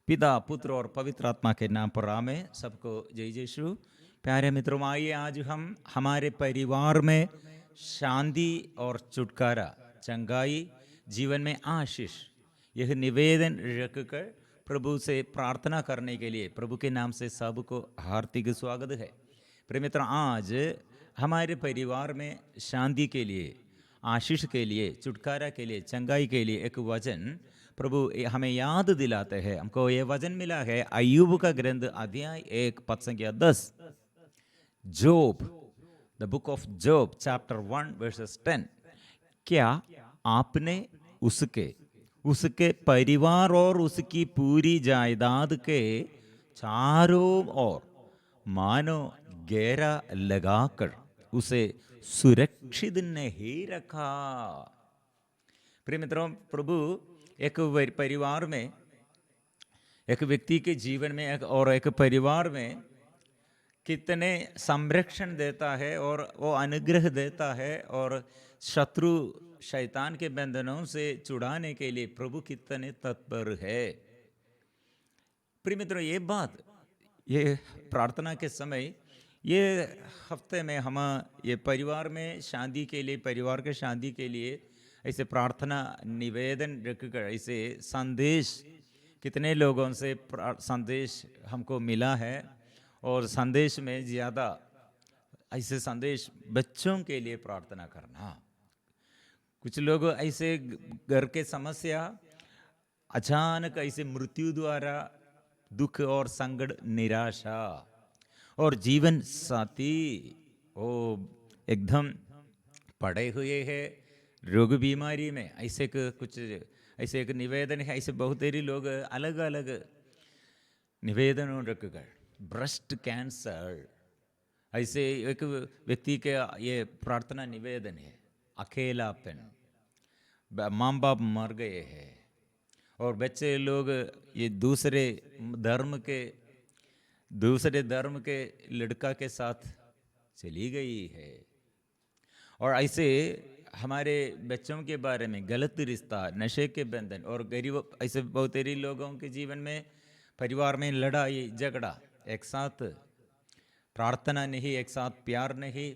पिता, पुत्र और पवित्र आत्मा के नाम पर आमेन। सबको जय जय यीशु। प्यारे मित्रों, आइए आज हम हमारे परिवार में शांति और छुटकारा, चंगाई, जीवन में आशीष, यह निवेदन रखकर प्रभु से प्रार्थना करने के लिए प्रभु के नाम से सबको हार्दिक स्वागत है। प्रिय मित्र, आज हमारे परिवार में शांति के लिए, आशीष के लिए, छुटकारा के लिए, चंगाई के लिए एक वचन प्रभु हमें याद दिलाते हैं। हमको ये वचन मिला है अय्यूब का ग्रंथ अध्याय 1 पद संख्या 10। Job, the book of Job chapter 1 verses 10। क्या आपने उसके परिवार और उसकी पूरी जायदाद के चारों ओर मानो घेरा लगाकर उसे सुरक्षित नहीं रखा? प्रिय मित्रों, प्रभु एक परिवार में, एक व्यक्ति के जीवन में एक परिवार में कितने संरक्षण देता है और वो अनुग्रह देता है, और शत्रु शैतान के बंधनों से छुड़ाने के लिए प्रभु कितने तत्पर है। प्रिय मित्रों, ये प्रार्थना के समय, ये हफ्ते में हम ये परिवार में शांति के लिए, परिवार के शांति के लिए ऐसे प्रार्थना निवेदन रखकर ऐसे संदेश, कितने लोगों से संदेश हमको मिला है, और संदेश में ज़्यादा ऐसे संदेश बच्चों के लिए प्रार्थना करना। कुछ लोग ऐसे घर के समस्या, अचानक ऐसे मृत्यु द्वारा दुख और संकट, निराशा, और जीवन साथी वो एकदम पड़े हुए हैं रोग बीमारी में। ऐसे एक निवेदन है। ऐसे बहुत सारे लोग अलग अलग निवेदन रखकर, ब्रेस्ट कैंसर, ऐसे एक व्यक्ति के ये प्रार्थना निवेदन है। अकेलापन, माँ बाप मर गए हैं, और बच्चे लोग ये दूसरे धर्म के लड़का के साथ चली गई है, और ऐसे हमारे बच्चों के बारे में गलत रिश्ता, नशे के बंधन, और गरीब, ऐसे बहुत सारे लोगों के जीवन में परिवार में लड़ाई झगड़ा, एक साथ प्रार्थना नहीं, एक साथ प्यार नहीं।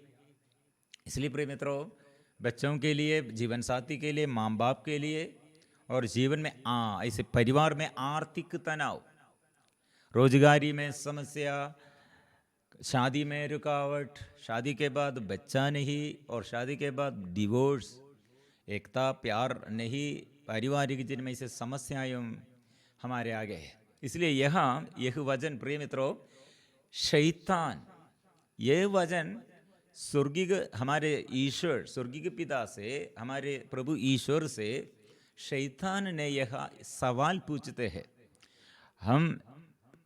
इसलिए प्रिय मित्रों, बच्चों के लिए, जीवन साथी के लिए, माँ बाप के लिए, और जीवन में ऐसे परिवार में आर्थिक तनाव, रोजगारी में समस्या, शादी में रुकावट, शादी के बाद बच्चा नहीं, और शादी के बाद डिवोर्स, एकता, प्यार नहीं, पारिवारिक जीवन में ऐसे समस्याएं हमारे आगे है। इसलिए यह वचन, प्रिय मित्रों, शैतान, यह वचन स्वर्गीय, हमारे ईश्वर, स्वर्गीय पिता से, हमारे प्रभु ईश्वर से शैतान ने यह सवाल पूछते हैं। हम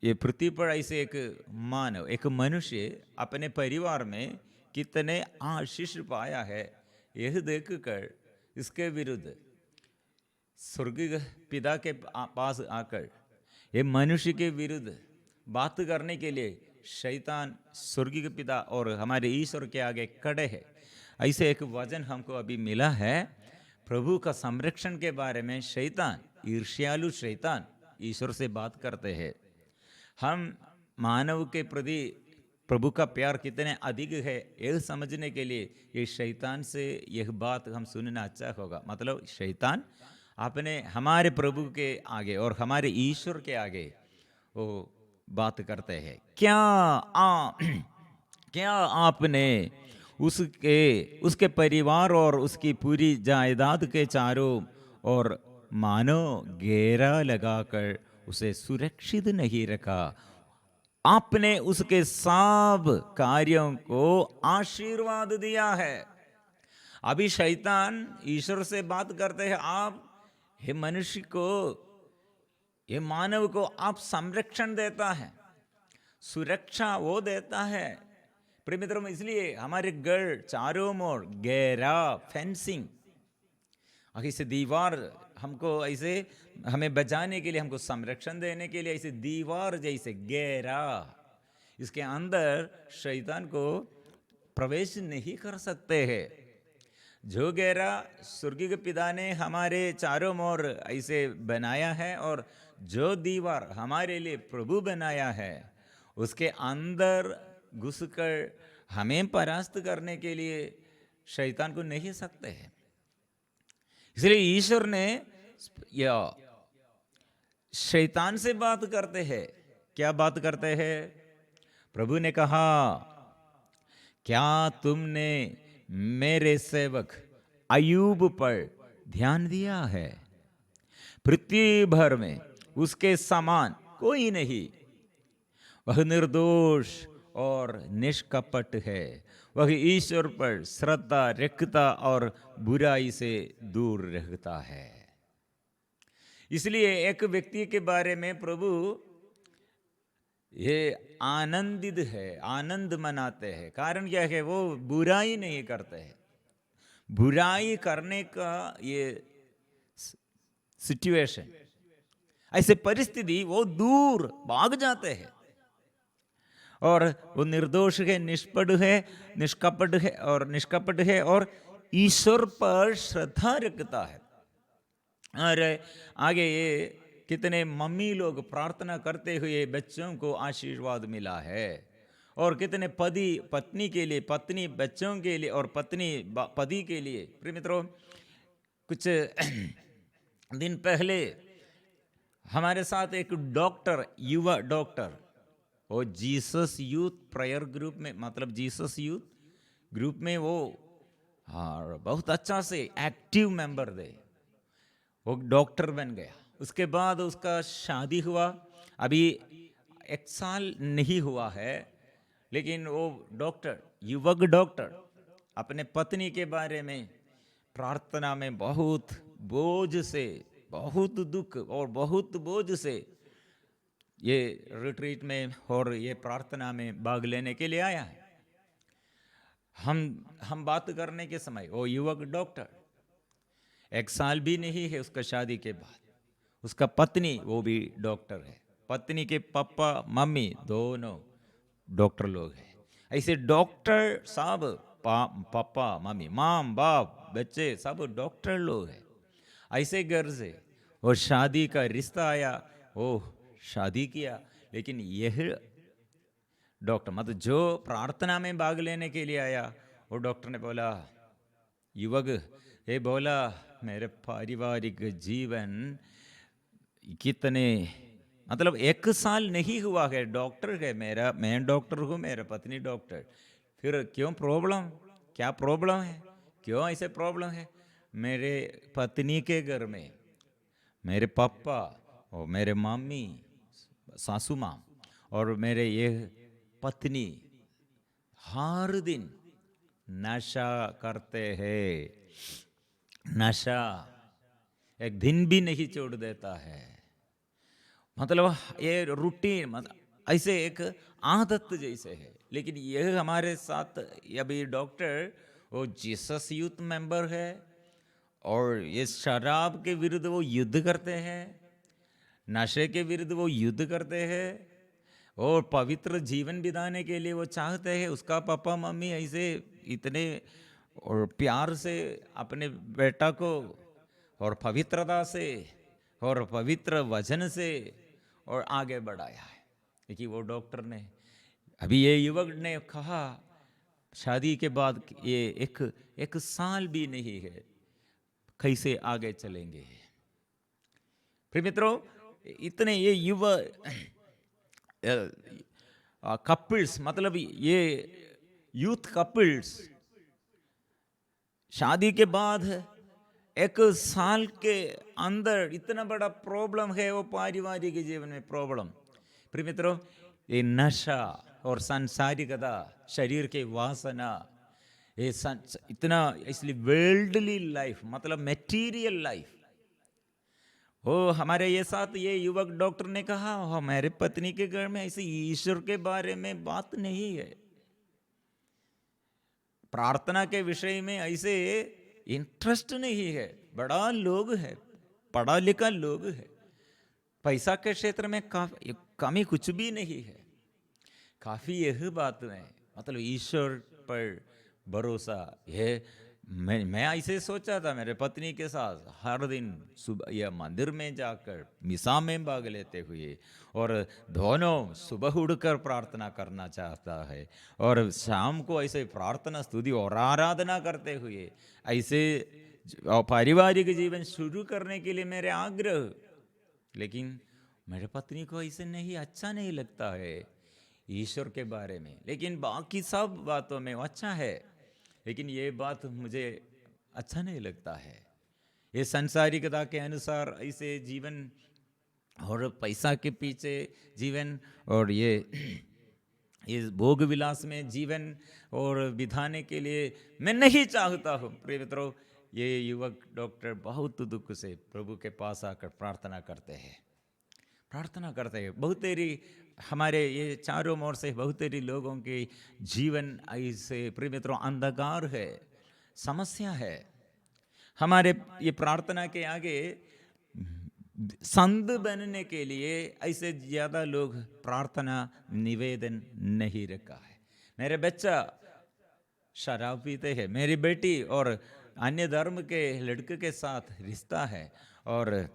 ये पृथ्वी पर ऐसे एक मानव, एक मनुष्य अपने परिवार में कितने आशीष पाया है, यह देखकर इसके विरुद्ध स्वर्गीय पिता के पास आकर ये मनुष्य के विरुद्ध बात करने के लिए शैतान स्वर्गीय पिता और हमारे ईश्वर के आगे खड़े हैं। ऐसे एक वचन हमको अभी मिला है प्रभु का संरक्षण के बारे में। शैतान, ईर्ष्यालु शैतान ईश्वर से बात करते हैं। हम मानव के प्रति प्रभु का प्यार कितने अधिक है, यह समझने के लिए ये शैतान से यह बात हम सुनना अच्छा होगा। मतलब शैतान अपने, हमारे प्रभु के आगे और हमारे ईश्वर के आगे वो बात करते हैं। क्या आपने उसके परिवार और उसकी पूरी जायदाद के चारों ओर मानो घेरा लगाकर उसे सुरक्षित नहीं रखा? आपने उसके सब कार्यों को आशीर्वाद दिया है। अभी शैतान ईश्वर से बात करते हैं, आप हे मनुष्य को, ये मानव को आप संरक्षण देता है, सुरक्षा वो देता है। प्रिय मित्रों, इसलिए हमारे घर चारों ओर घेरा, फेंसिंग, ऐसे दीवार, हमको ऐसे हमें बचाने के लिए, हमको संरक्षण देने के लिए ऐसे दीवार जैसे घेरा, इसके अंदर शैतान को प्रवेश नहीं कर सकते हैं। जो गहरा स्वर्गीय पिता ने हमारे चारों ओर ऐसे बनाया है और जो दीवार हमारे लिए प्रभु बनाया है उसके अंदर घुसकर हमें परास्त करने के लिए शैतान को नहीं सकते हैं। इसलिए ईश्वर ने या शैतान से बात करते हैं। क्या बात करते हैं? प्रभु ने कहा, क्या तुमने मेरे सेवक अय्यूब पर ध्यान दिया है? पृथ्वी भर में उसके समान कोई नहीं। वह निर्दोष और निष्कपट है। वह ईश्वर पर श्रद्धा रखता और बुराई से दूर रहता है। इसलिए एक व्यक्ति के बारे में प्रभु ये आनंदित है, आनंद मनाते हैं। कारण क्या है? वो बुराई नहीं करते हैं। बुराई करने का ये सिचुएशन, ऐसे परिस्थिति, वो दूर भाग जाते हैं। और वो निर्दोष है, निष्पट है, निष्कपट है और ईश्वर पर श्रद्धा रखता है। और आगे ये कितने मम्मी लोग प्रार्थना करते हुए बच्चों को आशीर्वाद मिला है, और कितने पत्नी के लिए, पत्नी बच्चों के लिए और पत्नी पति के लिए। प्रिय मित्रों, कुछ दिन पहले हमारे साथ एक डॉक्टर, युवा डॉक्टर, वो जीसस यूथ प्रेयर ग्रुप में, मतलब जीसस यूथ ग्रुप में वो बहुत अच्छा से एक्टिव मेंबर थे। वो डॉक्टर बन गया। उसके बाद उसका शादी हुआ। अभी 1 साल नहीं हुआ है, लेकिन वो डॉक्टर, युवक डॉक्टर, अपने पत्नी के बारे में प्रार्थना में बहुत बोझ से, बहुत दुख और बहुत बोझ से ये रिट्रीट में और ये प्रार्थना में भाग लेने के लिए आया है। हम बात करने के समय वो युवक डॉक्टर, 1 साल भी नहीं है उसका शादी के बाद। उसका पत्नी वो भी डॉक्टर है। पत्नी के पापा मम्मी दोनों डॉक्टर लोग हैं। ऐसे डॉक्टर सब, पापा मम्मी, माम बाप बच्चे सब डॉक्टर लोग हैं। ऐसे घर से वो शादी का रिश्ता आया, वो शादी किया। लेकिन यह डॉक्टर, मतलब जो प्रार्थना में भाग लेने के लिए आया, वो डॉक्टर ने बोला, युवक ये बोला, मेरे पारिवारिक जीवन कितने, मतलब 1 साल नहीं हुआ है, डॉक्टर है मेरा, मैं डॉक्टर हूँ, मेरा पत्नी डॉक्टर, फिर क्यों प्रॉब्लम? क्या प्रॉब्लम है? क्यों ऐसे प्रॉब्लम है? मेरे पत्नी के घर में मेरे पापा और मेरे मम्मी, सासू माँ और मेरे ये पत्नी हर दिन नशा करते हैं। नशा एक दिन भी नहीं छोड़ देता है। मतलब ये रूटीन, मतलब ऐसे एक आदत जैसे है। लेकिन यह हमारे साथ अभी डॉक्टर, वो जीसस यूथ मेंबर है और ये शराब के विरुद्ध वो युद्ध करते हैं, नशे के विरुद्ध वो युद्ध करते हैं और पवित्र जीवन बिताने के लिए वो चाहते हैं। उसका पापा मम्मी ऐसे इतने और प्यार से अपने बेटा को और पवित्रता से और पवित्र वचन से और आगे बढ़ाया है। देखिए वो डॉक्टर ने, अभी ये युवक ने कहा, शादी के बाद ये एक साल भी नहीं है, कैसे आगे चलेंगे? फिर मित्रों, इतने ये युवा कपल्स, मतलब ये यूथ कपल्स शादी के बाद 1 साल के अंदर इतना बड़ा प्रॉब्लम है, वो पारिवारिक जीवन में प्रॉब्लम। प्रिय मित्रों, ये नशा और सांसारिकता, शरीर के वासना, ये इतना, इसलिए वर्ल्डली लाइफ, मतलब मेटीरियल लाइफ। वो हमारे ये साथ ये युवक डॉक्टर ने कहा, हमारे पत्नी के घर में ऐसे ईश्वर के बारे में बात नहीं है, प्रार्थना के विषय में ऐसे इंटरेस्ट नहीं है। बड़ा लोग है, पढ़ा लिखा लोग है, पैसा के क्षेत्र में कमी कुछ भी नहीं है। काफी यह बात है, मतलब ईश्वर पर भरोसा है, मैं ऐसे सोचा था मेरे पत्नी के साथ हर दिन सुबह यह मंदिर में जाकर मिसा में भाग लेते हुए, और दोनों सुबह उठकर प्रार्थना करना चाहता है, और शाम को ऐसे प्रार्थना स्तुति और आराधना करते हुए ऐसे पारिवारिक जीवन शुरू करने के लिए मेरे आग्रह। लेकिन मेरे पत्नी को ऐसे नहीं, अच्छा नहीं लगता है ईश्वर के बारे में, लेकिन बाकी सब बातों में वो अच्छा है, लेकिन ये बात मुझे अच्छा नहीं लगता है। ये संसारिकता के अनुसार ऐसे जीवन और पैसा के पीछे जीवन और ये इस भोग विलास में जीवन और बिताने के लिए मैं नहीं चाहता हूँ। प्रिय मित्रों, ये युवक डॉक्टर बहुत दुख से प्रभु के पास आकर प्रार्थना करते हैं, बहुत तेरी हमारे ये चारों ओर से बहुत तेरी लोगों के जीवन ऐसे प्रिय मित्रों अंधकार है, समस्या है। हमारे ये प्रार्थना के आगे संत बनने के लिए ऐसे ज्यादा लोग प्रार्थना निवेदन नहीं रखा है। मेरे बच्चा शराब पीते हैं, मेरी बेटी और अन्य धर्म के लड़के के साथ रिश्ता है, और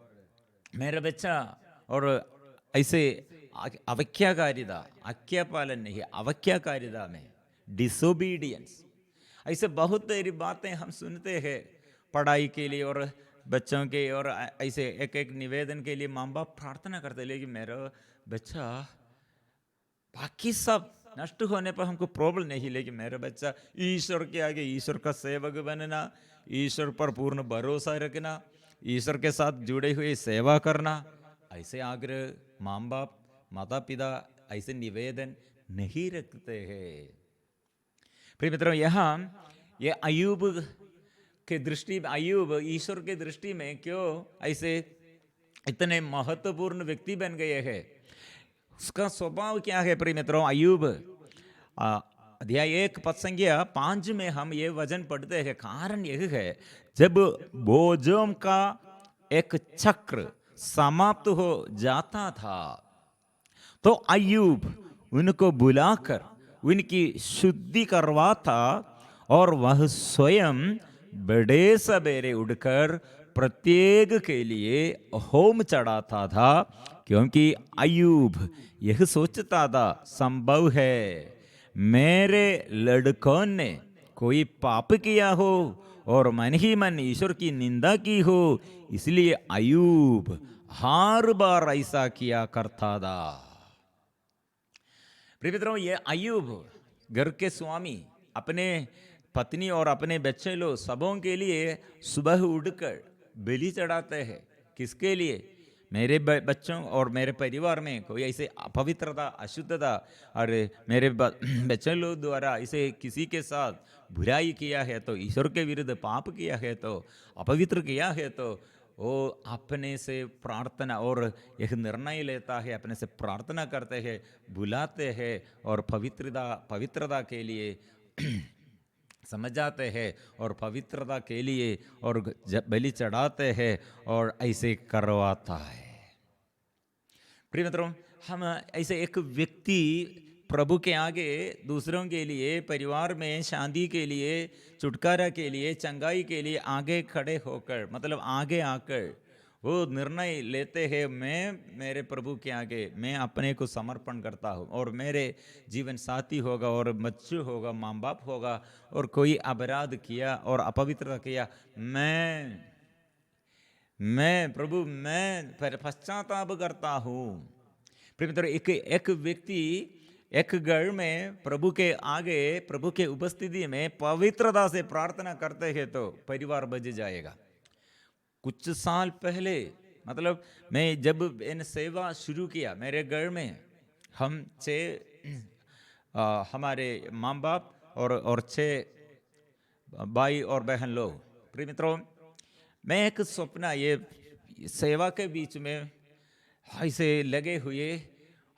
मेरा बच्चा और ऐसे अवज्ञाकारिता, आज्ञा पालन नहीं, अवज्ञाकारिता में डिसोबीडियंस, ऐसे बहुत सारी बातें हम सुनते हैं पढ़ाई के लिए और बच्चों के, और ऐसे एक एक निवेदन के लिए माँ बाप प्रार्थना करते, लेकिन मेरा बच्चा, बाकी सब नष्ट होने पर हमको प्रॉब्लम नहीं, लेकिन मेरा बच्चा ईश्वर के आगे ईश्वर का सेवक बनना, ईश्वर पर पूर्ण भरोसा रखना, ईश्वर के साथ जुड़े हुए सेवा करना, ऐसे आग्रह माँ बाप माता पिता ऐसे निवेदन नहीं रखते हैं। प्रिय मित्रों, यहाँ ये अय्यूब के दृष्टि, अय्यूब ईश्वर के दृष्टि में क्यों ऐसे इतने महत्वपूर्ण व्यक्ति बन गए हैं, उसका स्वभाव क्या है? प्रिय मित्रों, अय्यूब अध्याय 1 पद संख्या 5 में हम ये वचन पढ़ते हैं। कारण यह है, जब बोझों का एक चक्र समाप्त हो जाता था तो अय्यूब उनको बुलाकर उनकी शुद्धि करवाता, और वह स्वयं बड़े सवेरे उठकर प्रत्येक के लिए होम चढ़ाता था, क्योंकि अय्यूब यह सोचता था संभव है मेरे लड़कों ने कोई पाप किया हो और मन ही मन ईश्वर की निंदा की हो, इसलिए अय्यूब हर बार ऐसा किया करता था। प्रिय मित्रों, ये अय्यूब घर के स्वामी अपने पत्नी और अपने बच्चे लोग सबों के लिए सुबह उठकर बलि चढ़ाते हैं। किसके लिए? मेरे बच्चों और मेरे परिवार में कोई ऐसे अपवित्रता, अशुद्धता, और मेरे बच्चे लोग द्वारा इसे किसी के साथ बुराई किया है, तो ईश्वर के विरुद्ध पाप किया है, तो अपवित्र किया है, तो वो अपने से प्रार्थना और एक निर्णय लेता है, अपने से प्रार्थना करते हैं, बुलाते हैं और पवित्रता के लिए समझ जाते हैं और पवित्रता के लिए और बलि चढ़ाते हैं और ऐसे करवाता है। प्रिय मित्रों, हम ऐसे एक व्यक्ति प्रभु के आगे दूसरों के लिए, परिवार में शांति के लिए, छुटकारा के लिए, चंगाई के लिए आगे खड़े होकर, मतलब आगे आकर वो निर्णय लेते हैं, मैं मेरे प्रभु के आगे मैं अपने को समर्पण करता हूँ, और मेरे जीवन साथी होगा और बच्चे होगा, माँ बाप होगा, और कोई अपराध किया और अपवित्रता किया, मैं प्रभु मैं पश्चाताप करता हूँ। प्रिय मित्रों, एक व्यक्ति एक घर में प्रभु के आगे, प्रभु के उपस्थिति में पवित्रता से प्रार्थना करते हैं तो परिवार बच जाएगा। कुछ साल पहले, मतलब मैं जब इन सेवा शुरू किया मेरे घर में, हम 6 हमारे माँ बाप और 6 भाई और बहन लोग। प्रिय मित्रों, मैं एक सपना, ये सेवा के बीच में ऐसे लगे हुए,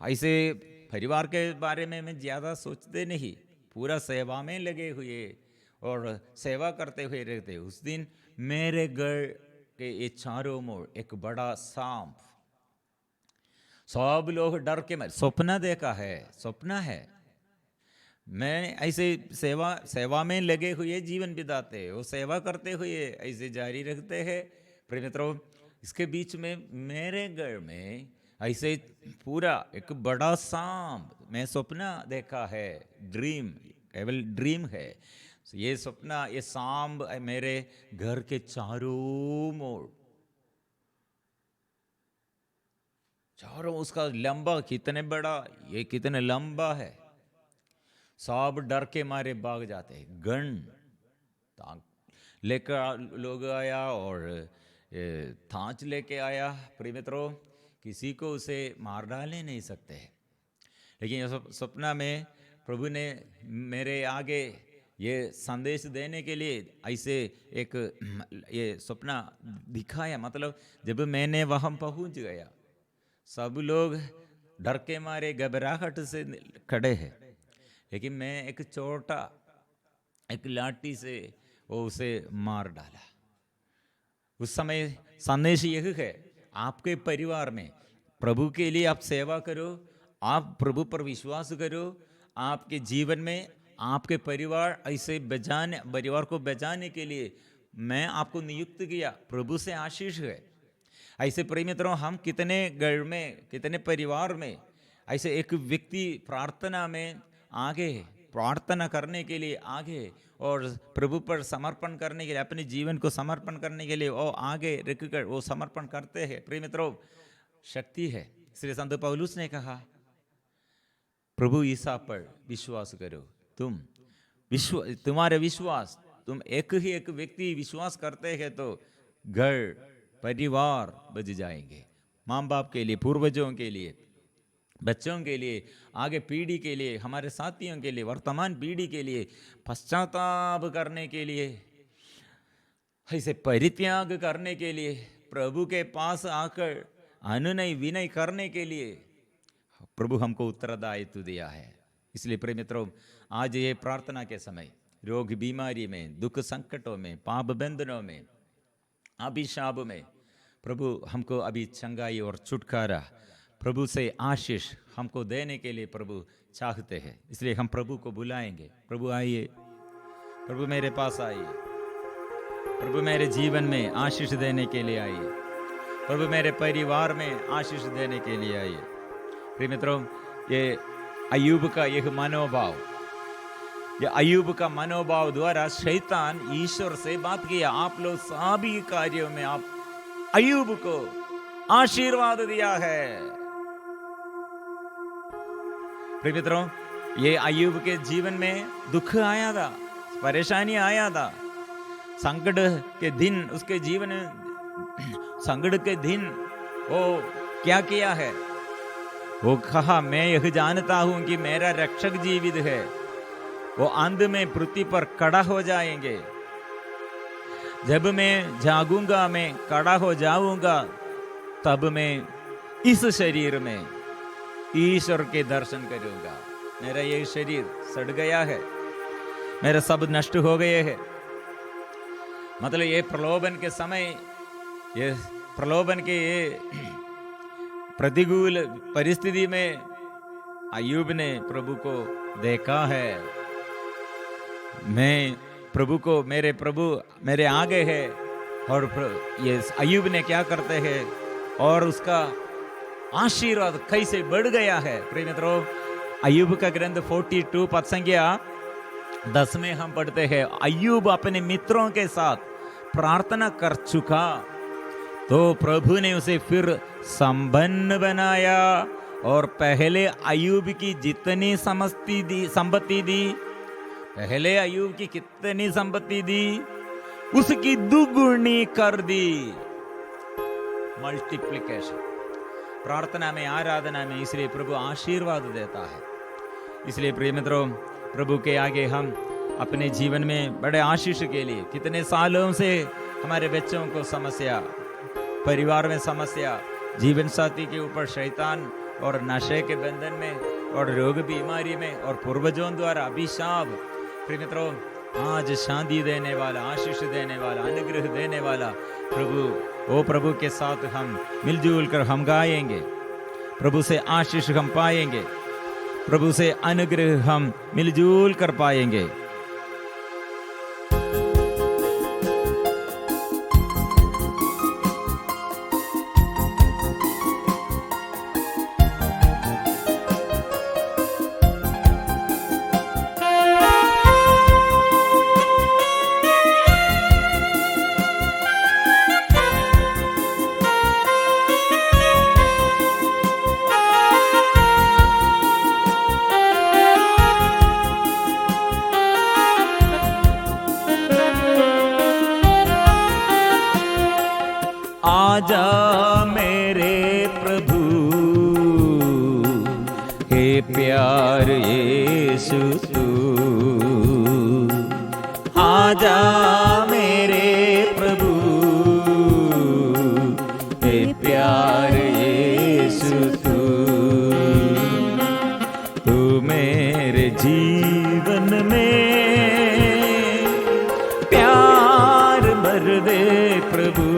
ऐसे परिवार के बारे में मैं ज़्यादा सोचते नहीं, पूरा सेवा में लगे हुए और सेवा करते हुए रहते। उस दिन मेरे घर के ये चारों ओर एक बड़ा सांप, सब लोग डर के मारे, सपना देखा है, सपना है, मैं ऐसे सेवा में लगे हुए जीवन बिताते हैं, वो सेवा करते हुए ऐसे जारी रखते हैं। प्रिय मित्रों, इसके बीच में मेरे घर में ऐसे पूरा एक बड़ा सांप मैं सपना देखा है, ड्रीम, केवल ड्रीम है। ये सपना, ये सांप मेरे घर के चारों उसका लंबा कितने बड़ा, ये कितने लंबा है। सब डर के मारे भाग जाते हैं। गन लेकर लोग आया और थांच लेके आया। प्रिय मित्रों, किसी को उसे मार डाले नहीं सकते, लेकिन सपना में प्रभु ने मेरे आगे ये संदेश देने के लिए ऐसे एक ये सपना दिखाया। मतलब जब मैंने वहाँ पहुँच गया, सब लोग डर के मारे घबराहट से खड़े हैं, लेकिन मैं एक छोटा एक लाठी से वो उसे मार डाला। उस समय संदेश यह है, आपके परिवार में प्रभु के लिए आप सेवा करो, आप प्रभु पर विश्वास करो। आपके जीवन में आपके परिवार को बचाने के लिए मैं आपको नियुक्त किया। प्रभु से आशीष है। ऐसे प्रिय मित्रों, हम कितने घर में, कितने परिवार में ऐसे एक व्यक्ति प्रार्थना में आगे, प्रार्थना करने के लिए आगे और प्रभु पर समर्पण करने के लिए, अपने जीवन को समर्पण करने के लिए वो आगे रखकर वो समर्पण करते हैं। प्रिय मित्रों, शक्ति है। इसलिए संत पौलुस ने कहा, प्रभु ईसा पर विश्वास करो। तुम्हारे विश्वास, तुम एक ही एक व्यक्ति विश्वास करते हैं तो घर परिवार बच जाएंगे। माँ बाप के लिए, पूर्वजों के लिए, बच्चों के लिए, आगे पीढ़ी के लिए, हमारे साथियों के लिए, वर्तमान पीढ़ी के लिए पश्चाताप करने के लिए, ऐसे परित्याग करने के लिए, प्रभु के पास आकर अनुनय विनय करने के लिए प्रभु हमको उत्तरदायित्व दिया है। इसलिए प्रिय मित्रों, आज ये प्रार्थना के समय रोग बीमारी में, दुख संकटों में, पाप बंधनों में, अभिशाप में प्रभु हमको अभी चंगाई और छुटकारा, प्रभु से आशीष हमको देने के लिए प्रभु चाहते हैं। इसलिए हम प्रभु को बुलाएंगे। प्रभु आइए, प्रभु मेरे पास आइए, प्रभु मेरे जीवन में आशीष देने के लिए आइए, प्रभु मेरे परिवार में आशीष देने के लिए आइए। प्रिय मित्रों, ये अय्यूब का यह मनोभाव, ये अय्यूब का मनोभाव द्वारा शैतान ईश्वर से बात किया। आप लोग सभी कार्यों में आप अय्यूब को आशीर्वाद दिया है। प्रिय मित्रों, ये अय्यूब के जीवन में दुख आया था, परेशानी आया था, संकट के दिन उसके जीवन में, संकट के दिन वो क्या किया है? वो कहा, मैं यह जानता हूं कि मेरा रक्षक जीवित है, वो अंत में पृथ्वी पर खड़ा हो जाएंगे। जब मैं जागूंगा, मैं खड़ा हो जाऊंगा, तब मैं इस शरीर में ईश्वर के दर्शन करूंगा। मेरा ये शरीर सड़ गया है, मेरे सब नष्ट हो गए हैं। मतलब ये प्रलोभन के समय, ये प्रलोभन के ये प्रतिकूल परिस्थिति में अय्यूब ने प्रभु को देखा है। मैं प्रभु को, मेरे प्रभु मेरे आगे है, और ये अय्यूब ने क्या करते हैं और उसका आशीर्वाद कैसे बढ़ गया है। प्रिय मित्रों, अय्यूब का ग्रंथ 42 पद संख्या 10 में हम पढ़ते हैं, अय्यूब अपने मित्रों के साथ प्रार्थना कर चुका तो प्रभु ने उसे फिर संपन्न बनाया और पहले अय्यूब की जितनी संपत्ति दी, पहले अय्यूब की कितनी संपत्ति दी, उसकी दुगुनी कर दी। मल्टीप्लिकेशन। प्रार्थना में, आराधना में इसलिए प्रभु आशीर्वाद देता है। इसलिए प्रिय मित्रों, प्रभु के आगे हम अपने जीवन में बड़े आशीष के लिए, कितने सालों से हमारे बच्चों को समस्या, परिवार में समस्या, जीवन साथी के ऊपर शैतान और नशे के बंधन में और रोग बीमारी में और पूर्वजों द्वारा अभिशाप, प्रिय मित्रों, आज शांति देने वाला, आशीष देने वाला, अनुग्रह देने वाला प्रभु, वो प्रभु के साथ हम मिलजुल कर हम गाएंगे, प्रभु से आशीष हम पाएंगे। प्रभु से अनुग्रह हम मिलजुल कर पाएंगे। आजा मेरे प्रभु हे प्यार यीशु तू, आजा मेरे प्रभु हे प्यार यीशु तू, तू मेरे जीवन में प्यार भर दे प्रभु,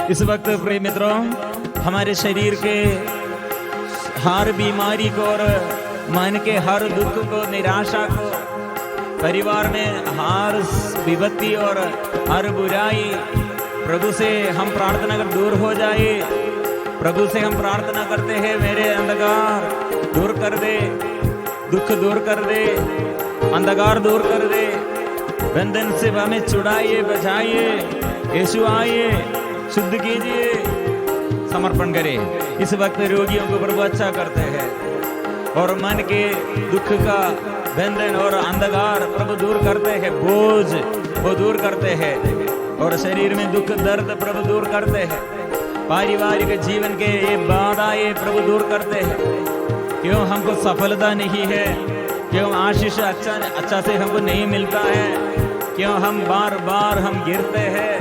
इस वक्त प्रिय मित्रों, हमारे शरीर के हर बीमारी को और मन के हर दुख को, निराशा को, परिवार में हर विपत्ति और हर बुराई प्रभु से हम प्रार्थना कर दूर हो जाए। प्रभु से हम प्रार्थना करते हैं, मेरे अंधकार दूर कर दे, दुख दूर कर दे, अंधकार दूर कर दे, बंधन से हमें छुड़ाइए, बचाइए। यीशु आइए, शुद्ध कीजिए, समर्पण करें। इस वक्त रोगियों को प्रभु अच्छा करते हैं और मन के दुख का बंधन और अंधकार प्रभु दूर करते हैं, बोझ वो दूर करते हैं और शरीर में दुख दर्द प्रभु दूर करते हैं। पारिवारिक जीवन के ये बाधाएं प्रभु दूर करते हैं। क्यों हमको सफलता नहीं है, क्यों आशीष अच्छा से हमको नहीं मिलता है, क्यों हम बार बार हम गिरते हैं,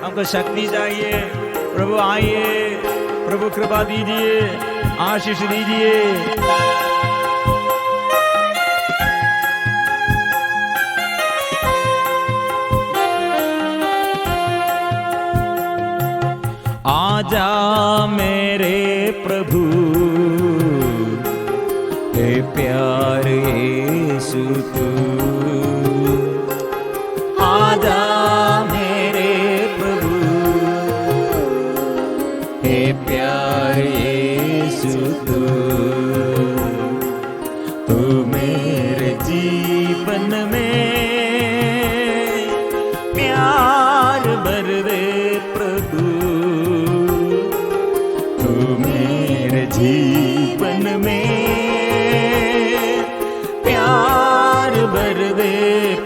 हमको शक्ति चाहिए। प्रभु आइए, प्रभु कृपा दीजिए, आशीष दीजिए। आजा मेरे प्रभु हे प्यार यीशु तू, आजा मेरे प्रभु हे प्यार यीशु तू, तू मेरे जीवन में प्यार भर दे प्रभु, तू मेरे जीवन में प्यार भर दे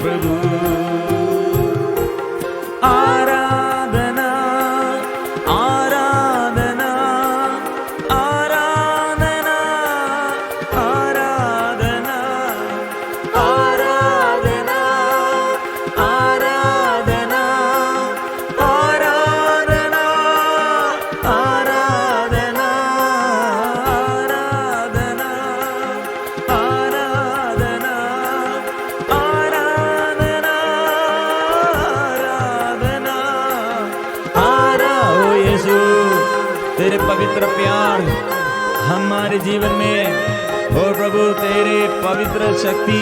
प्रभु। आराधना आराधना आराधना आराधना आराधना आराधना आराधना आराधना आराधना आराधना आराधना पवित्र प्यार हमारे जीवन में, और प्रभु तेरे पवित्र शक्ति,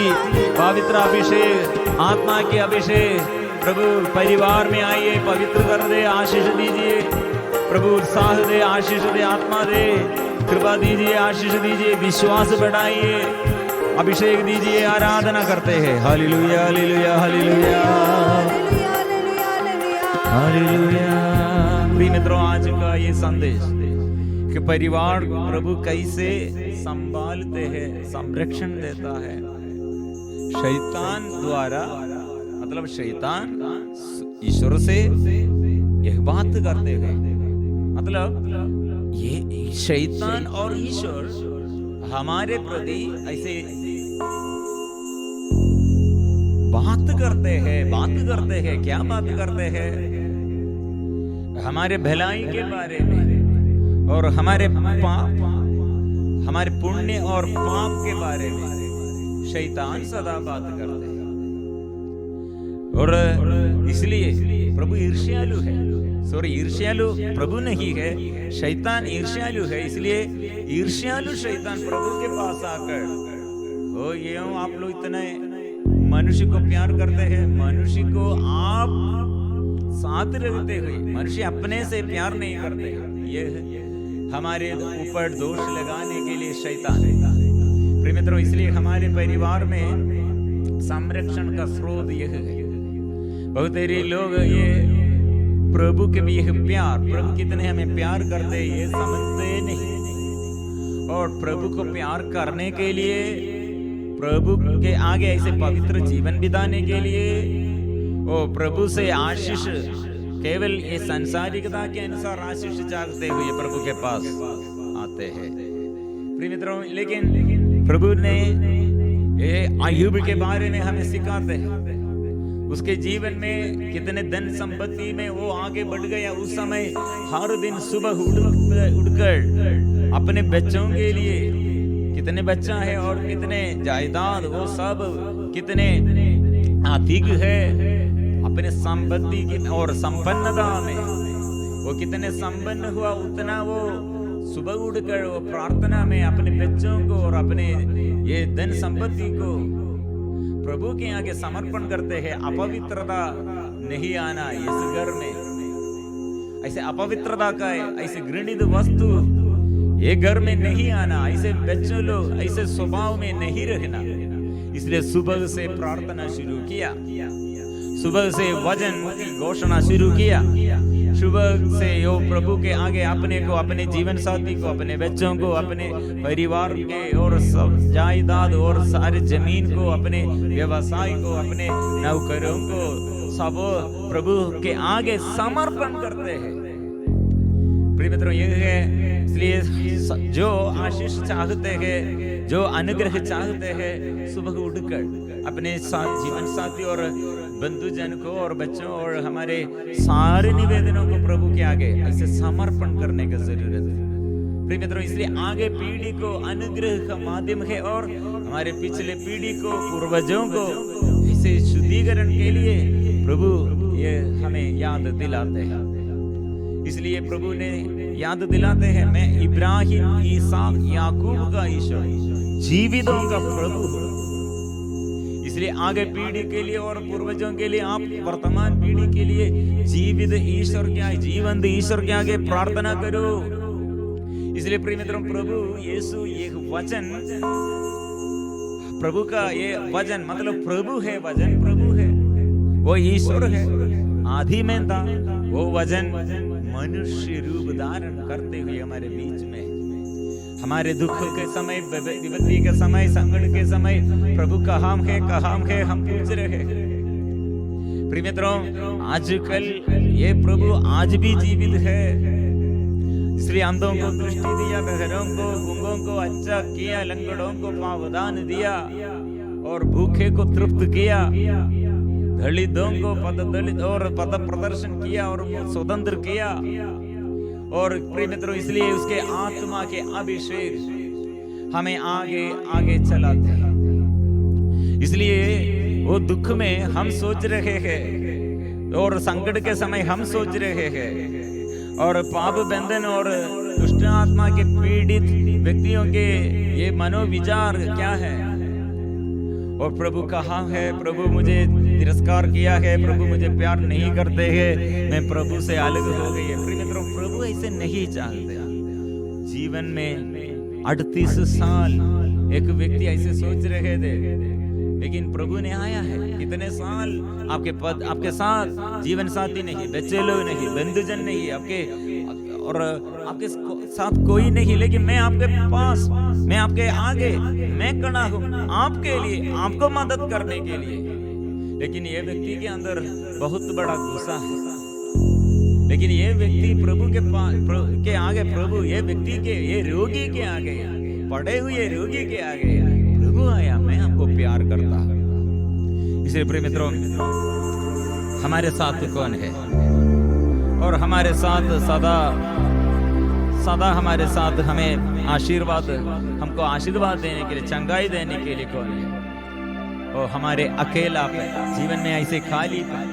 पवित्र अभिषेक, आत्मा के अभिषेक प्रभु परिवार में आइए, पवित्र कर दे, आशीष दीजिए प्रभु, उत्साह दे, आशीष दे, आत्मा दे, कृपा दीजिए, आशीष दीजिए, विश्वास बढ़ाइए, अभिषेक दीजिए। आराधना करते हैं। Hallelujah hallelujah hallelujah hallelujah. प्रिय मित्रों, आज का ये संदेश कि परिवार प्रभु कैसे संभालते हैं, संरक्षण देता है शैतान द्वारा, मतलब शैतान ईश्वर से यह बात करते हैं, मतलब ये शैतान और ईश्वर हमारे प्रति ऐसे बात करते हैं। क्या बात करते हैं? हमारे भलाई के बारे में और हमारे पाप, हमारे पुण्य और पाप के बारे में शैतान सदा बात करते हैं। और इसलिए प्रभु ईर्ष्यालु है, ईर्ष्यालु प्रभु नहीं है, शैतान ईर्ष्यालु है। इसलिए ईर्ष्यालु शैतान प्रभु के पास आकर, ओ ये आप लोग इतने मनुष्य को प्यार करते हैं, मनुष्य को आप साथ रखते हुए मनुष्य अपने से प्यार नहीं करते, ये हमारे ऊपर दोष लगाने के लिए शैतान। प्रिय मित्रों, इसलिए हमारे परिवार में संरक्षण का स्रोत यह है। बहुत सारे लोग ये प्रभु के भी यह प्यार, प्रभु कितने हमें प्यार करते ये समझते नहीं, और प्रभु को प्यार करने के लिए, प्रभु के आगे ऐसे पवित्र जीवन बिताने के लिए, ओ प्रभु से आशीष, केवल ये संसारिकता के अनुसार आशीष चाहते हुए प्रभु के पास आते हैं। प्रिय मित्रों, लेकिन प्रभु ने ये अय्यूब के बारे में हमें सिखाते हैं। उसके जीवन में कितने धन संपत्ति में वो आगे बढ़ गया। उस समय हर दिन सुबह उठकर अपने बच्चों के लिए, कितने बच्चा है और कितने जायदाद, वो सब कितने अधिक है अपने संपत्ति की और संपन्नता में, वो कितने संपन्न हुआ, उतना वो सुबह उठकर वो प्रार्थना में अपने बच्चों को और अपने ये धन संपत्ति को प्रभु के आगे समर्पण करते हैं। अपवित्रता नहीं आना इस घर में, ऐसे अपवित्रता का ऐसे घृणित वस्तु ये घर में नहीं आना, ऐसे बच्चों लोग ऐसे स्वभाव में नहीं रहना। इसलिए सुबह से प्रार्थना शुरू किया, सुबह से वचन की घोषणा शुरू किया, सुबह से यो प्रभु के आगे अपने को, अपने जीवन साथी को, अपने बच्चों को, अपने परिवार के और सब जायदाद और सारे जमीन को, अपने व्यवसाय को, अपने नौकरों को सब प्रभु के आगे समर्पण करते हैं। प्रिय मित्रों, यह है इसलिए जो आशीष चाहते हैं, जो अनुग्रह चाहते हैं, सुबह उठकर अपने जीवन साथी और बंधुजन को और बच्चों और हमारे सारे निवेदनों को प्रभु के आगे ऐसे समर्पण करने की जरूरत है। प्रिय मित्रों, इसलिए आगे पीढ़ी को अनुग्रह का माध्यम है और हमारे पिछले पीढ़ी को, पूर्वजों को इसे शुद्धिकरण के लिए प्रभु ये हमें याद दिलाते हैं। इसलिए प्रभु ने याद दिलाते हैं, मैं इब्राहिम, इसहाक, याकूब का ईश्वर, जीवितों का प्रभु हूं। इसलिए आगे पीढ़ी के लिए और पूर्वजों के लिए, आप वर्तमान पीढ़ी के लिए जीवित ईश्वर के आगे, जीवंत ईश्वर के आगे प्रार्थना करो। इसलिए प्रिय मित्रों, प्रभु यीशु एक वचन, प्रभु का ये वचन मतलब प्रभु है, वचन प्रभु है, वो ईश्वर है, आदि में था, वो वचन मनुष्य रूप धारण करते हुए हमारे बीच में, हमारे दुख के समय, विपत्ति के समय, संकट के समय प्रभु कहाँ है हम पूछ रहे हैं। प्रिय मित्रों, आजकल ये प्रभु आज भी जीवित है। इसलिए अंधों को दृष्टि दिया, बहरों को, गूंगों को अच्छा किया, लंगड़ों को पावदान दिया और भूखे को तृप्त किया, दलितों को दलित और पद प्रदर्शन किया और स्वतंत्र किया। और प्रिय मित्रों, इसलिए उसके आत्मा के अभिषेक हमें आगे आगे चलाते हैं। इसलिए वो दुख में हम सोच रहे हैं और संकट के समय हम सोच रहे हैं, और पाप बंधन और दुष्ट आत्मा के पीड़ित व्यक्तियों के ये मनोविचार क्या है। और प्रभु कहाँ है, प्रभु मुझे तिरस्कार किया है, प्रभु मुझे प्यार नहीं करते हैं, मैं प्रभु से अलग हो गई है। प्रिय मित्रों, प्रभु ऐसे नहीं चाहते। जीवन में 38 साल एक व्यक्ति ऐसे सोच रहे थे, लेकिन प्रभु ने आया है। कितने साल आपके साथ जीवन साथी नहीं, बच्चे लोग नहीं, बंधुजन नहीं, आपके साथ कोई नहीं, लेकिन मैं आपके पास, मैं आपके आगे, मैं खड़ा हूँ आपके लिए, आपको मदद करने के लिए। लेकिन ये व्यक्ति के अंदर बहुत बड़ा गुस्सा है। लेकिन ये व्यक्ति प्रभु के आगे, प्रभु ये व्यक्ति के, ये रोगी के आगे, पड़े हुए रोगी के आगे प्रभु आया, मैं आपको प्यार करता हूं। इसलिए प्रिय मित्रों, हमारे साथ कौन है और हमारे साथ सदा हमारे साथ हमें आशीर्वाद, हमको आशीर्वाद देने के लिए, चंगाई देने के लिए कौन है। और हमारे अकेलापन, जीवन में ऐसे खालीपन,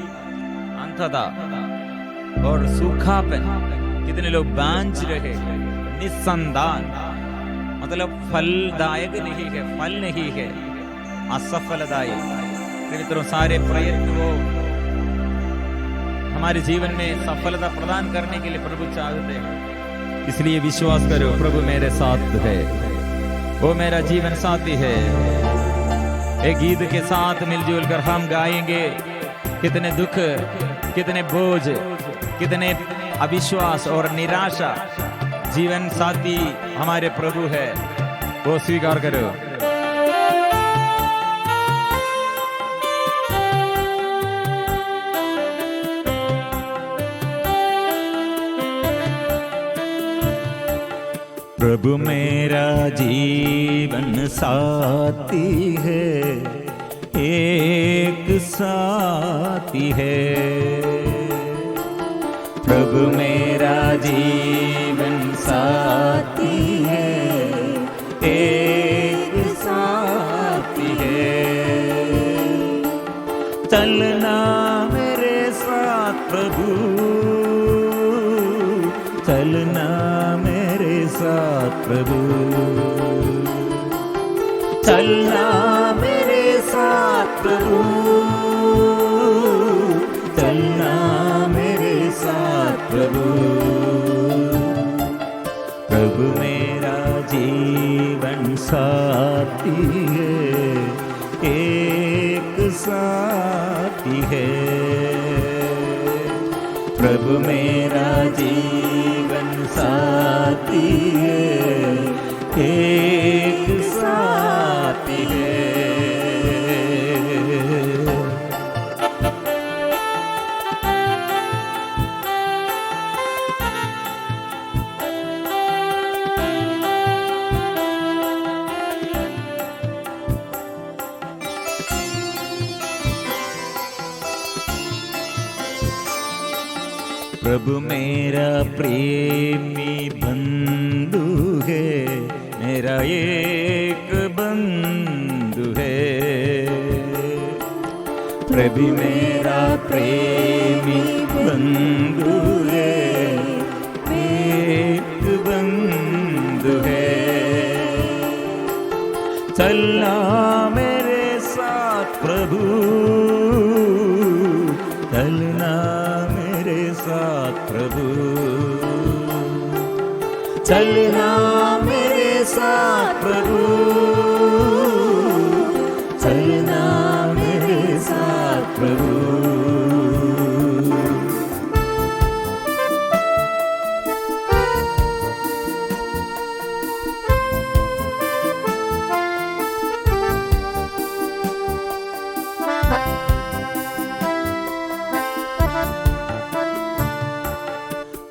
अंतता और सूखापन, कितने लोग बांझ रहे, निस्संतान, मतलब फलदायक नहीं है, फल नहीं है, असफलदायक। मित्रों, सारे प्रयत्न वो हमारे जीवन में सफलता प्रदान करने के लिए प्रभु चाहते हैं। इसलिए विश्वास करो, प्रभु मेरे साथ है, वो मेरा जीवन साथी है। एक गीत के साथ मिलजुल कर हम गाएंगे, कितने दुख, कितने बोझ, कितने अविश्वास और निराशा, जीवन साथी हमारे प्रभु है, वो स्वीकार करो। प्रभु मेरा जीवन साथी है, एक साथी है। प्रभु मेरा जीवन साथी है, एक साथी है। चलना मेरे साथ प्रभु, चलना मेरे साथ प्रभु, चलना मेरे साथ प्रभु, चलना मेरे साथ प्रभु। प्रभु मेरा जीवन साथी है, एक साथी है। प्रभु मेरा जीवन साथी है, एक साथी है। प्रभु मेरा प्रेमी बंधु है, मेरा एक बंधु है। प्रभु मेरा प्रेमी बंधु है, एक बंधु है। चलना मेरे साथ प्रभु, चलना मेरे साथ प्रभु, चलना मेरे साथ प्रभु, चलना मेरे साथ प्रभु।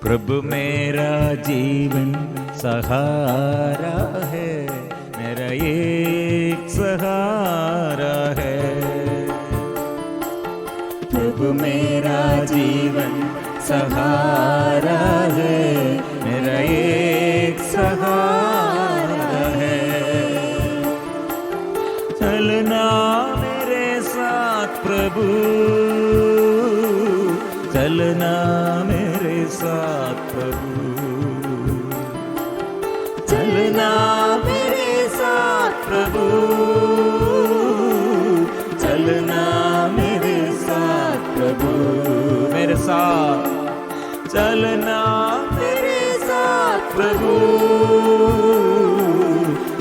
प्रभु मेरा जीवन सहारा है, मेरा एक सहारा है। प्रभु मेरा जीवन सहारा है, मेरा एक सहारा है। चलना मेरे साथ प्रभु, चलना मेरे साथ प्रभु, चलना मेरे साथ प्रभु, चलना मेरे साथ प्रभु, मेरे साथ चलना मेरे साथ प्रभु,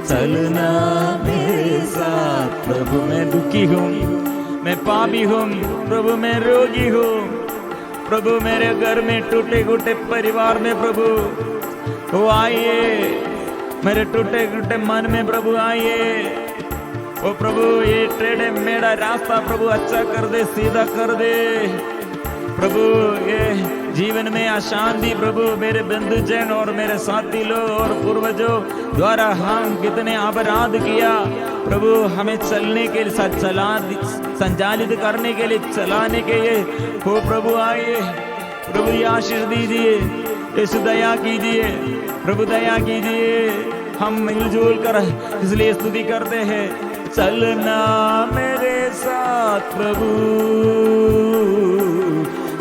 चलना मेरे साथ प्रभु। मैं दुखी हूँ, मैं पापी हूँ प्रभु, मैं रोगी हूँ प्रभु, मेरे घर में टूटे फूटे परिवार में प्रभु वो आइए, मेरे टूटे फूटे मन में प्रभु आइए। ओ प्रभु ये टेढ़े मेढ़ा रास्ता प्रभु अच्छा कर दे, सीधा कर दे प्रभु। ये जीवन में अशांति प्रभु मेरे बंधुजन और मेरे साथी लोग और पूर्वजों द्वारा हम कितने अपराध किया प्रभु, हमें चलने के लिए संचालित करने के लिए चलाने के लिए हो प्रभु आइए प्रभु, ये आशीष दीजिए, यीशु दया कीजिए प्रभु, दया कीजिए। हम मिलजुल कर इसलिए स्तुति करते हैं, चलना मेरे साथ प्रभु,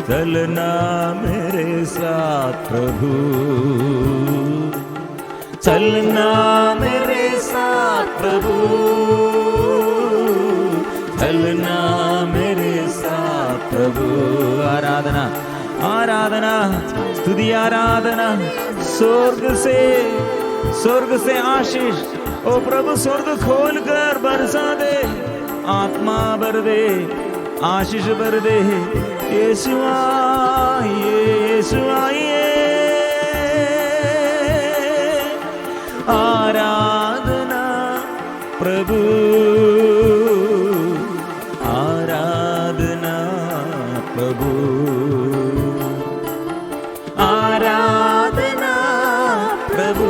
चलना मेरे साथ प्रभु, चलना मेरे साथ प्रभु, चलना मेरे साथ प्रभु। आराधना आराधना स्तुति आराधना, स्वर्ग से आशीष ओ प्रभु, स्वर्ग खोल कर बरसा दे, आत्मा भर दे, आशीष भर दे। यीशु आइए, यीशु आइए, आराधना प्रभु, आराधना प्रभु, आराधना प्रभु,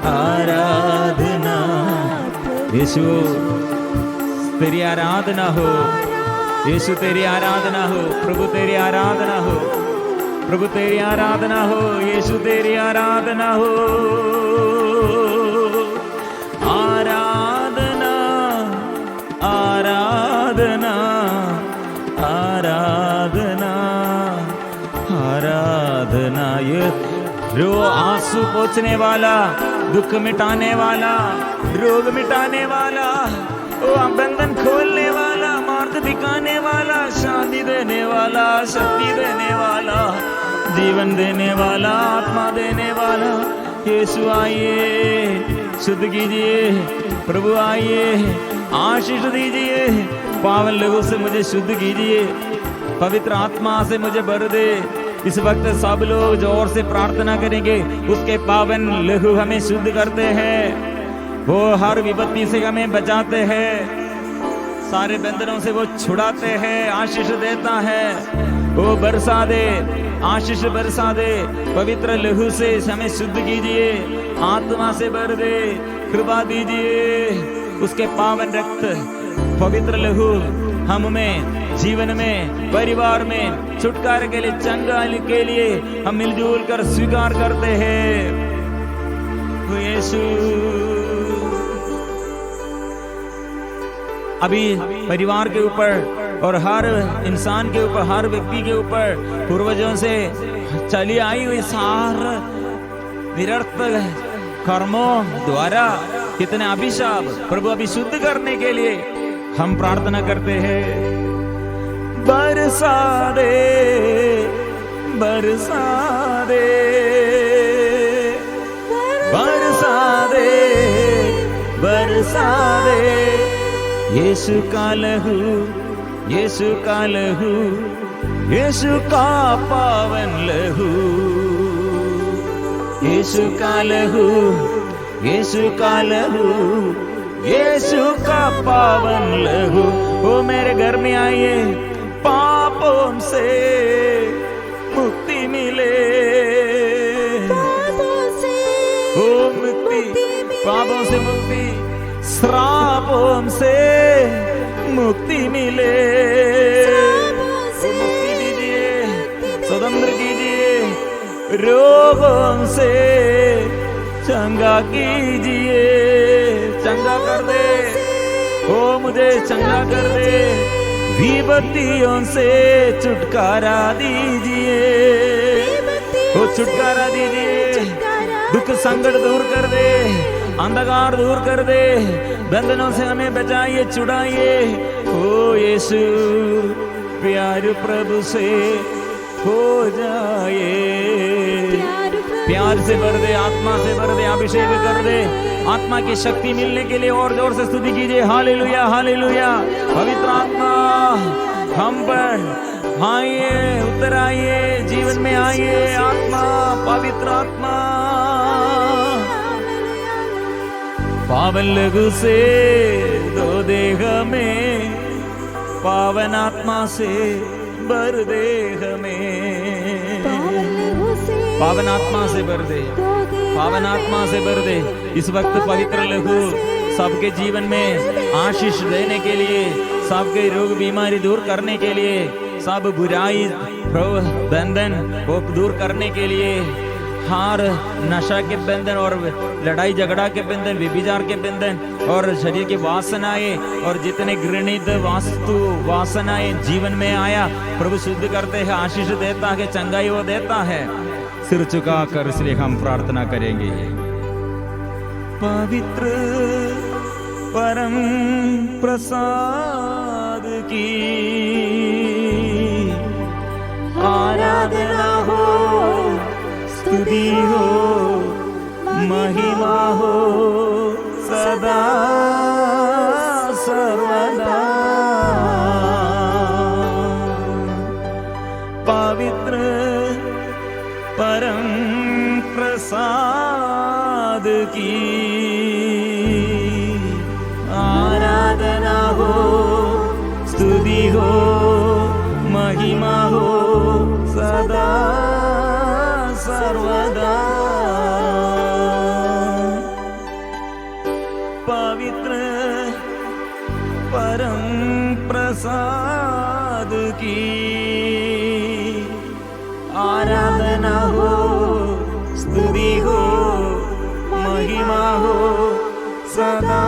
आराधना। यीशु तेरी आराधना हो, यीशु तेरी आराधना हो प्रभु, तेरी आराधना हो प्रभु, तेरी आराधना हो यीशु, तेरी आराधना हो। आराधना आराधना आराधना आराधना। ये रो आंसू पोंछने वाला, दुख मिटाने वाला, रोग मिटाने वाला, ओ बंधन खोलने वाला, मार्ग दिखाने वाला, शांति देने वाला, शक्ति देने वाला, जीवन देने वाला, आत्मा देने वाला यीशु आइए, शुद्ध कीजिए प्रभु, आइए आशीष दीजिए, पावन लहू से मुझे शुद्ध कीजिए, पवित्र आत्मा से मुझे भर दे। इस वक्त सब लोग जोर से प्रार्थना करेंगे, उसके पावन लहू हमें शुद्ध करते हैं, वो हर विपत्ति से हमें बचाते हैं, सारे बंधनों से वो छुड़ाते हैं, आशीष देता है, वो बरसा दे, आशीष बरसा दे, पवित्र लहू से हमें शुद्ध कीजिए, आत्मा से भर दे, कृपा दीजिए। उसके पावन रक्त पवित्र लहू हम में, जीवन में, परिवार में छुटकारे के लिए, चंगाई के लिए हम मिलजुल कर स्वीकार करते हैं। यीशु अभी परिवार के ऊपर और हर इंसान के ऊपर, हर व्यक्ति के ऊपर पूर्वजों से चली आई हुई सार निरर्थक कर्मों द्वारा कितने अभिशाप प्रभु अभी शुद्ध करने के लिए हम प्रार्थना करते हैं। बरसा दे, बरसा दे, बरसा दे, बरसा दे, यीशु का लहू, यीशु का लहू, यीशु का पावन लहू, यीशु का लहू, यीशु का लहू, यीशु का पावन लहू। वो मेरे घर में आइए, पापों से मुक्ति मिले, ओ मुक्ति, पापों से मुक्ति, श्रापों से मुक्ति मिले, मुक्ति दीजिए, स्वतंत्र कीजिए, रोगों से चंगा कीजिए, चंगा कर दे, ओ मुझे चंगा कर दे, विपत्तियों से छुटकारा दीजिए, वो छुटकारा दीजिए। दुख संकट दूर कर दे, अंधकार दूर कर दे, बंधनों से हमें बचाइए, छुड़ाइए। ओ यीशु प्यार प्रभु से हो जाए, प्यार से भर दे, आत्मा से भर दे, अभिषेक कर दे। आत्मा की शक्ति मिलने के लिए और जोर से स्तुति कीजिए। Hallelujah hallelujah. पवित्र आत्मा हम पर आइए, उतर आइए, जीवन में आइए। आत्मा, पवित्र आत्मा, पावन लघु से दो देह में, पावन आत्मा से भर दे हमें, पावन आत्मा से भर दे, पावन आत्मा से भर दे। इस वक्त पवित्र लघु सबके जीवन में आशीष देने के लिए, सबके रोग बीमारी दूर करने के लिए, सब बुराई बंधन को दूर करने के लिए, हार नशा के बंधन और लड़ाई झगड़ा के बंधन, व्यभिचार के बंधन और शरीर की वासनाएं और जितने घृणित वास्तु वासनाएं जीवन में आया, प्रभु शुद्ध करते हैं, आशीष देता है, चंगाई वो देता है। सिर झुका कर इसलिए हम प्रार्थना करेंगे। पवित्र परम प्रसाद की आराधना हो, स्तुति हो, महिमा हो सदा सर्वदा। पवित्र परम प्रसाद की आराधना हो, स्तुति हो, महिमा हो सदा सर्वदा। पवित्र परम प्रसाद की आराधना हो, स्तुति हो, महिमा हो सदा